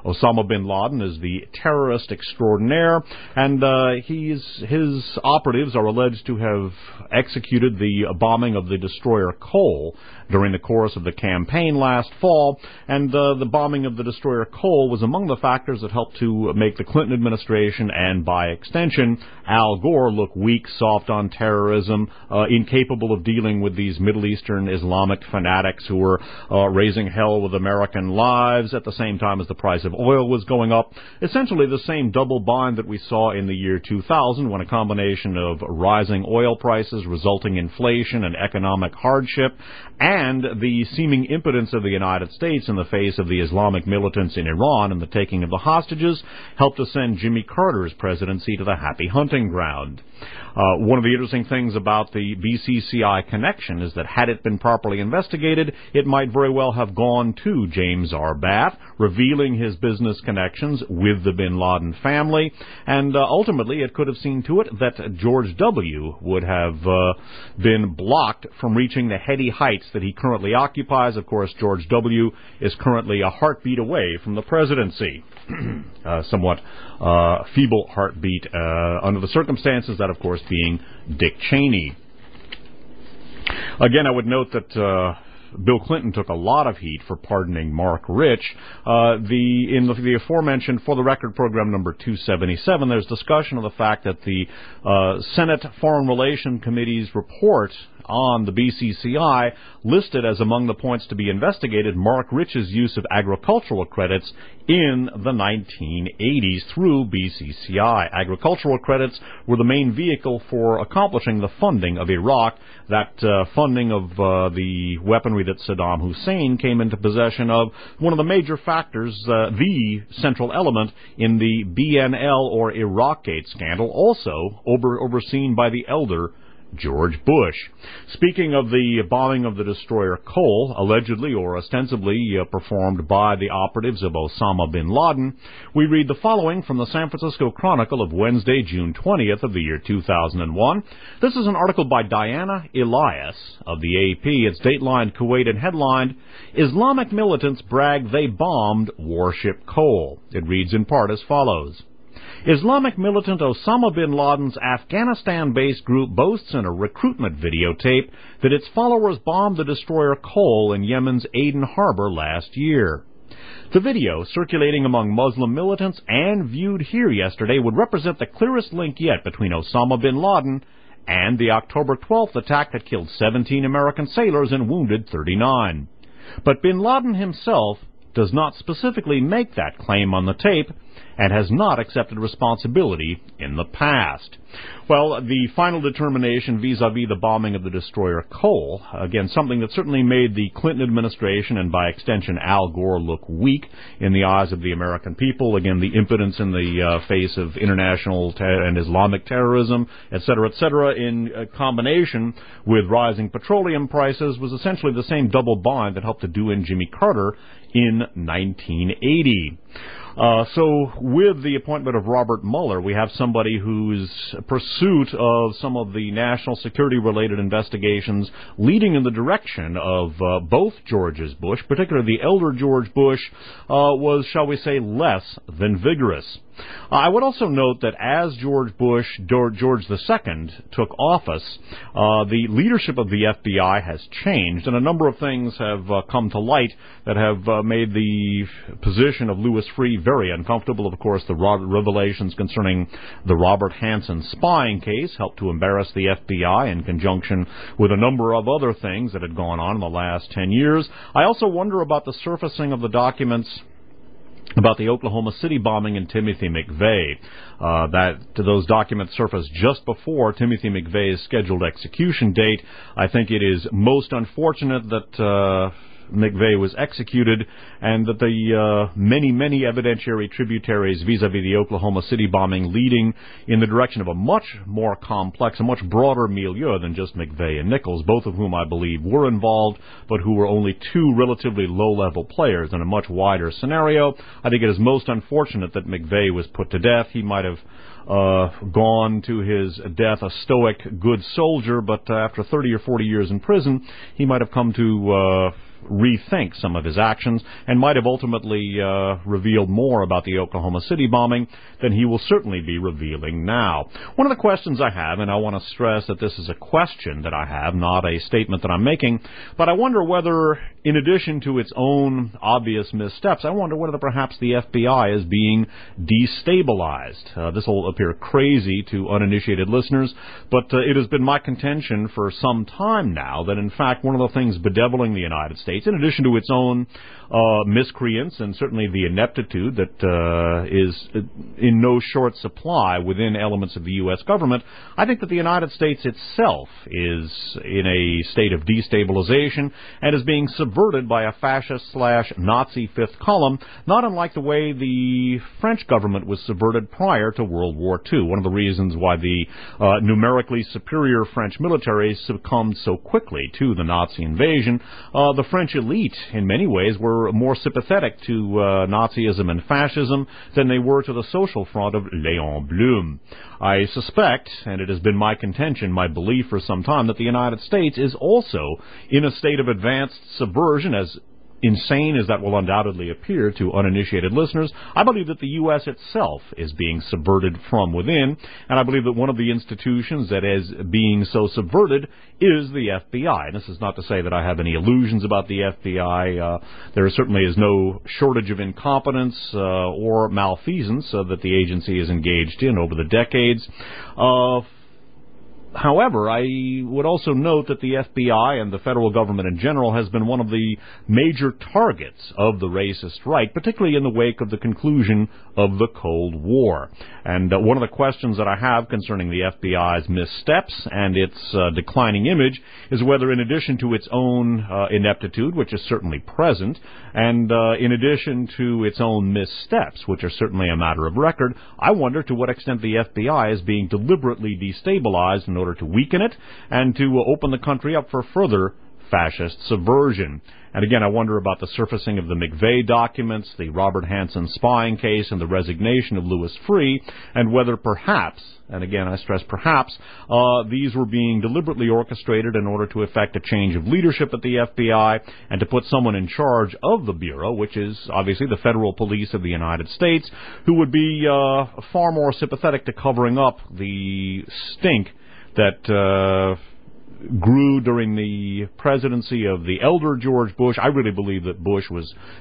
Osama bin Laden is the terrorist extraordinaire, and his operatives are alleged to have executed the bombing of the destroyer Cole during the course of the campaign last fall, and the bombing of the destroyer Cole was among the factors that helped to make the Clinton administration and, by extension, Al Gore look weak, soft on terrorism, incapable of dealing with these Middle Eastern Islamic fanatics who were raising hell with American lives at the same time as the price of oil was going up. Essentially the same double bind that we saw in the year 2000, when a combination of rising oil prices, resulting inflation and economic hardship, and the seeming impotence of the United States in the face of the Islamic militants in Iran and the taking of the hostages helped to send Jimmy Carter's presidency to the happy hunting ground. One of the interesting things about the BCCI connection is that had it been properly investigated, it might very well have gone to James R. Bath, revealing his business connections with the bin Laden family, and ultimately it could have seen to it that George W. would have been blocked from reaching the heady heights that he currently occupies. Of course, George W. is currently a heartbeat away from the presidency. Somewhat feeble heartbeat under the circumstances, that of course being Dick Cheney. Again, I would note that Bill Clinton took a lot of heat for pardoning Mark Rich. In the aforementioned For the Record program number 277, there's discussion of the fact that the Senate Foreign Relations Committee's report on the BCCI listed as among the points to be investigated Mark Rich's use of agricultural credits in the 1980s through BCCI. Agricultural credits were the main vehicle for accomplishing the funding of Iraq, that funding of the weaponry that Saddam Hussein came into possession of, one of the major factors, the central element in the BNL or Iraqgate scandal, also overseen by the elder George Bush. Speaking of the bombing of the destroyer Cole, allegedly or ostensibly performed by the operatives of Osama bin Laden, we read the following from the San Francisco Chronicle of Wednesday, June 20th of the year 2001. This is an article by Diana Elias of the AP. It's datelined Kuwait and headlined, Islamic militants brag they bombed warship Cole. It reads in part as follows. Islamic militant Osama bin Laden's Afghanistan-based group boasts in a recruitment videotape that its followers bombed the destroyer Cole in Yemen's Aden harbor last year. The video, circulating among Muslim militants and viewed here yesterday, would represent the clearest link yet between Osama bin Laden and the October 12th attack that killed 17 American sailors and wounded 39. But bin Laden himself does not specifically make that claim on the tape, and has not accepted responsibility in the past. Well, the final determination vis-a-vis the bombing of the destroyer Cole, again, something that certainly made the Clinton administration and by extension Al Gore look weak in the eyes of the American people. Again, the impotence in the face of international and Islamic terrorism, etc., in combination with rising petroleum prices, was essentially the same double bind that helped to do in Jimmy Carter in 1980. So with the appointment of Robert Mueller, we have somebody whose pursuit of some of the national security-related investigations leading in the direction of both Georges Bush, particularly the elder George Bush, was, shall we say, less than vigorous. I would also note that as George II took office, the leadership of the F.B.I. has changed, and a number of things have come to light that have made the position of Louis Freeh very uncomfortable. Of course, the revelations concerning the Robert Hanssen spying case helped to embarrass the F.B.I. in conjunction with a number of other things that had gone on in the last 10 years. I also wonder about the surfacing of the documents about the Oklahoma City bombing and Timothy McVeigh. Those documents surfaced just before Timothy McVeigh's scheduled execution date. I think it is most unfortunate that McVeigh was executed, and that the many evidentiary tributaries vis-a-vis the Oklahoma City bombing leading in the direction of a much more complex, a much broader milieu than just McVeigh and Nichols, both of whom I believe were involved, but who were only two relatively low-level players in a much wider scenario. I think it is most unfortunate that McVeigh was put to death. He might have gone to his death a stoic, good soldier, but after 30 or 40 years in prison, he might have come to rethink some of his actions and might have ultimately revealed more about the Oklahoma City bombing than he will certainly be revealing now. One of the questions I have, and I want to stress that this is a question that I have, not a statement that I'm making, but I wonder whether, in addition to its own obvious missteps, I wonder whether perhaps the FBI is being destabilized. This will appear crazy to uninitiated listeners, but it has been my contention for some time now that, in fact, one of the things bedeviling the United States, in addition to its own miscreants and certainly the ineptitude that is in no short supply within elements of the U.S. government, I think that the United States itself is in a state of destabilization and is being subverted by a fascist/Nazi fifth column, not unlike the way the French government was subverted prior to World War II. One of the reasons why the numerically superior French military succumbed so quickly to the Nazi invasion, the French elite, in many ways, were more sympathetic to Nazism and fascism than they were to the social front of Léon Blum. I suspect, and it has been my contention, my belief for some time, that the United States is also in a state of advanced subversion, as insane as that will undoubtedly appear to uninitiated listeners. I believe that the U.S. itself is being subverted from within, and I believe that one of the institutions that is being so subverted is the FBI. And this is not to say that I have any illusions about the FBI. There certainly is no shortage of incompetence or malfeasance that the agency is engaged in over the decades. However, I would also note that the FBI and the federal government in general has been one of the major targets of the racist right, particularly in the wake of the conclusion of the Cold War. And one of the questions that I have concerning the FBI's missteps and its declining image is whether, in addition to its own ineptitude, which is certainly present, and in addition to its own missteps, which are certainly a matter of record, I wonder to what extent the FBI is being deliberately destabilized in order to weaken it and to open the country up for further fascist subversion. And again, I wonder about the surfacing of the McVeigh documents, the Robert Hansen spying case, and the resignation of Louis Freeh, and whether perhaps, and again I stress perhaps, these were being deliberately orchestrated in order to effect a change of leadership at the FBI and to put someone in charge of the Bureau, which is obviously the federal police of the United States, who would be far more sympathetic to covering up the stink that grew during the presidency of the elder George Bush. I really believe that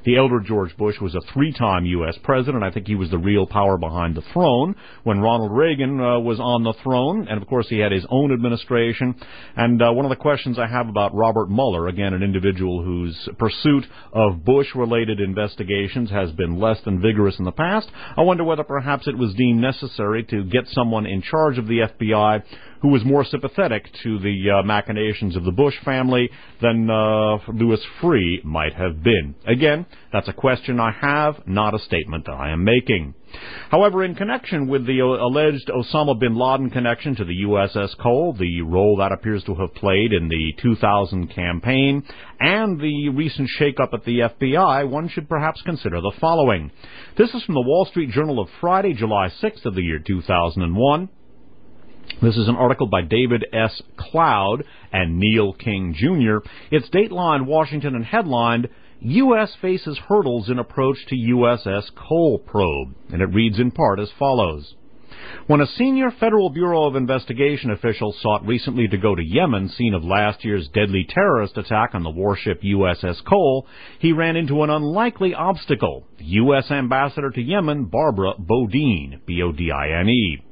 the elder George Bush was a three-time U.S. president. I think he was the real power behind the throne when Ronald Reagan was on the throne. And, of course, he had his own administration. And one of the questions I have about Robert Mueller, again, an individual whose pursuit of Bush-related investigations has been less than vigorous in the past, I wonder whether perhaps it was deemed necessary to get someone in charge of the FBI who was more sympathetic to the machinations of the Bush family than Louis Freeh might have been. Again, that's a question I have, not a statement that I am making. However, in connection with the alleged Osama bin Laden connection to the U.S.S. Cole, the role that appears to have played in the 2000 campaign, and the recent shakeup at the FBI, one should perhaps consider the following. This is from the Wall Street Journal of Friday, July 6th of the year 2001. This is an article by David S. Cloud and Neil King, Jr. It's datelined Washington and headlined, U.S. faces hurdles in approach to U.S.S. coal probe. And it reads in part as follows. When a senior Federal Bureau of Investigation official sought recently to go to Yemen, scene of last year's deadly terrorist attack on the warship U.S.S. Cole, he ran into an unlikely obstacle, the U.S. ambassador to Yemen, Barbara Bodine, B-O-D-I-N-E.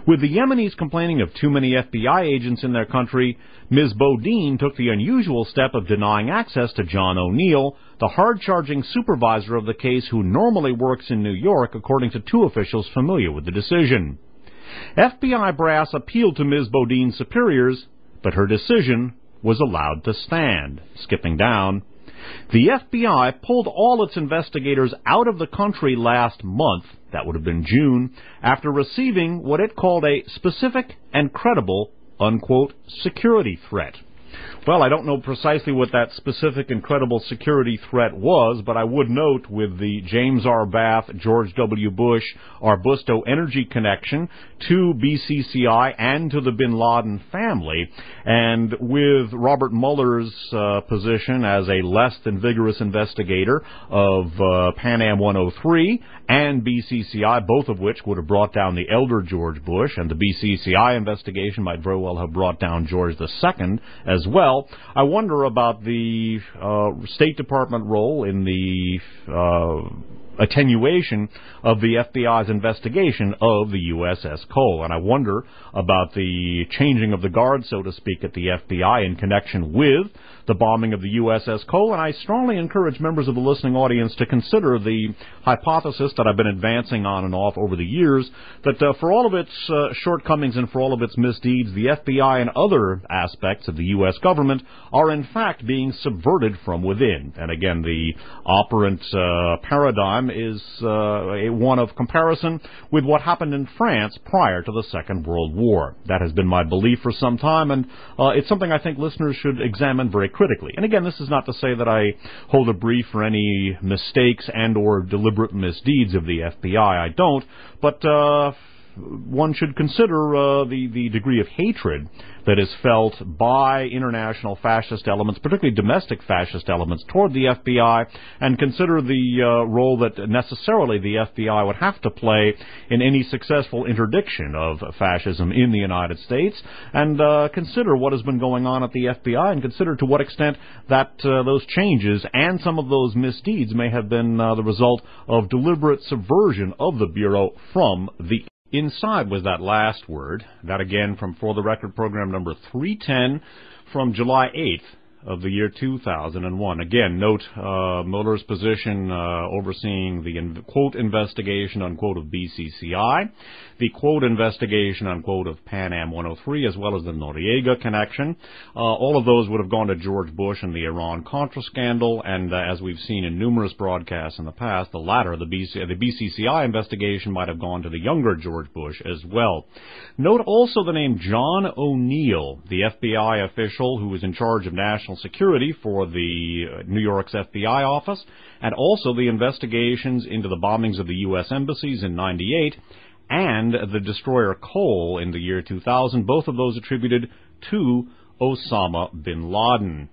With the Yemenis complaining of too many FBI agents in their country, Ms. Bodine took the unusual step of denying access to John O'Neill, the hard-charging supervisor of the case who normally works in New York, according to two officials familiar with the decision. FBI brass appealed to Ms. Bodine's superiors, but her decision was allowed to stand. Skipping down. The FBI pulled all its investigators out of the country last month, that would have been June, after receiving what it called a specific and credible, unquote, security threat. Well, I don't know precisely what that specific and credible security threat was, but I would note with the James R. Bath, George W. Bush, Arbusto energy connection to BCCI and to the bin Laden family, and with Robert Mueller's position as a less than vigorous investigator of Pan Am 103 and BCCI, both of which would have brought down the elder George Bush, and the BCCI investigation might very well have brought down George II as well. I wonder about the State Department role in the attenuation of the F.B.I.'s investigation of the U.S.S. Cole. And I wonder about the changing of the guard, so to speak, at the F.B.I. in connection with the bombing of the U.S.S. Cole. And I strongly encourage members of the listening audience to consider the hypothesis that I've been advancing on and off over the years, that for all of its shortcomings and for all of its misdeeds, the F.B.I. and other aspects of the U.S. government are in fact being subverted from within. And again, the operant paradigm is one of comparison with what happened in France prior to the Second World War. That has been my belief for some time, and it's something I think listeners should examine very critically. And again, this is not to say that I hold a brief for any mistakes and or deliberate misdeeds of the FBI. I don't, but one should consider the degree of hatred that is felt by international fascist elements, particularly domestic fascist elements, toward the FBI, and consider the role that necessarily the FBI would have to play in any successful interdiction of fascism in the United States, and consider what has been going on at the FBI, and consider to what extent that those changes and some of those misdeeds may have been the result of deliberate subversion of the Bureau from the inside. Was that last word. That again from For the Record program number 310 from July 8th of the year 2001. Again, note Mueller's position overseeing the quote investigation unquote of BCCI, the quote investigation unquote of Pan Am 103, as well as the Noriega connection. All of those would have gone to George Bush and the Iran-Contra scandal, and as we've seen in numerous broadcasts in the past, the latter, the BCCI investigation, might have gone to the younger George Bush as well. Note also the name John O'Neill, the FBI official who was in charge of national security for the New York's FBI office, and also the investigations into the bombings of the U.S. embassies in '98 and the destroyer Cole in the year 2000, both of those attributed to Osama bin Laden.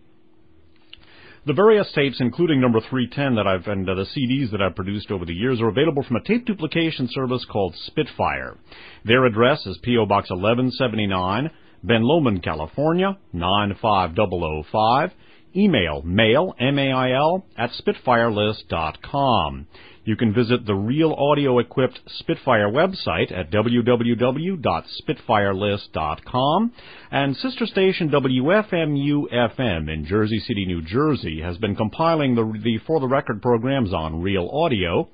The various tapes, including number 310 that and the CDs that I've produced over the years, are available from a tape duplication service called Spitfire. Their address is P.O. Box 1179, Ben Lomond, California, 95005. Email mail, M-A-I-L, at spitfirelist.com. You can visit the real audio-equipped Spitfire website at www.spitfirelist.com. And sister station WFMU-FM in Jersey City, New Jersey, has been compiling the For the Record programs on real audio.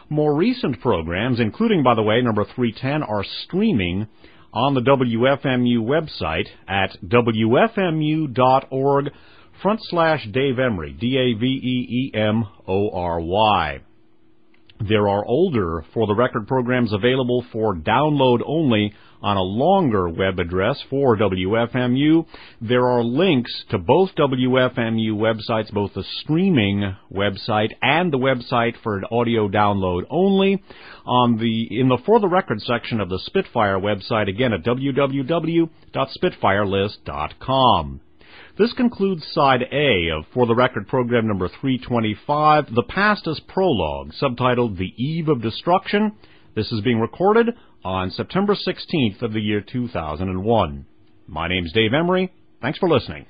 More recent programs, including, by the way, number 310, are streaming on the WFMU website at wfmu.org/Dave Emory, D-A-V-E-E-M-O-R-Y. There are older For the Record programs available for download only on a longer web address for WFMU. There are links to both WFMU websites, both the streaming website and the website for an audio download only, in the For the Record section of the Spitfire website, again at www.spitfirelist.com. This concludes Side A of For the Record program number 325, The Past as Prologue, subtitled The Eve of Destruction. This is being recorded on September 16th of the year 2001. My name's Dave Emory. Thanks for listening.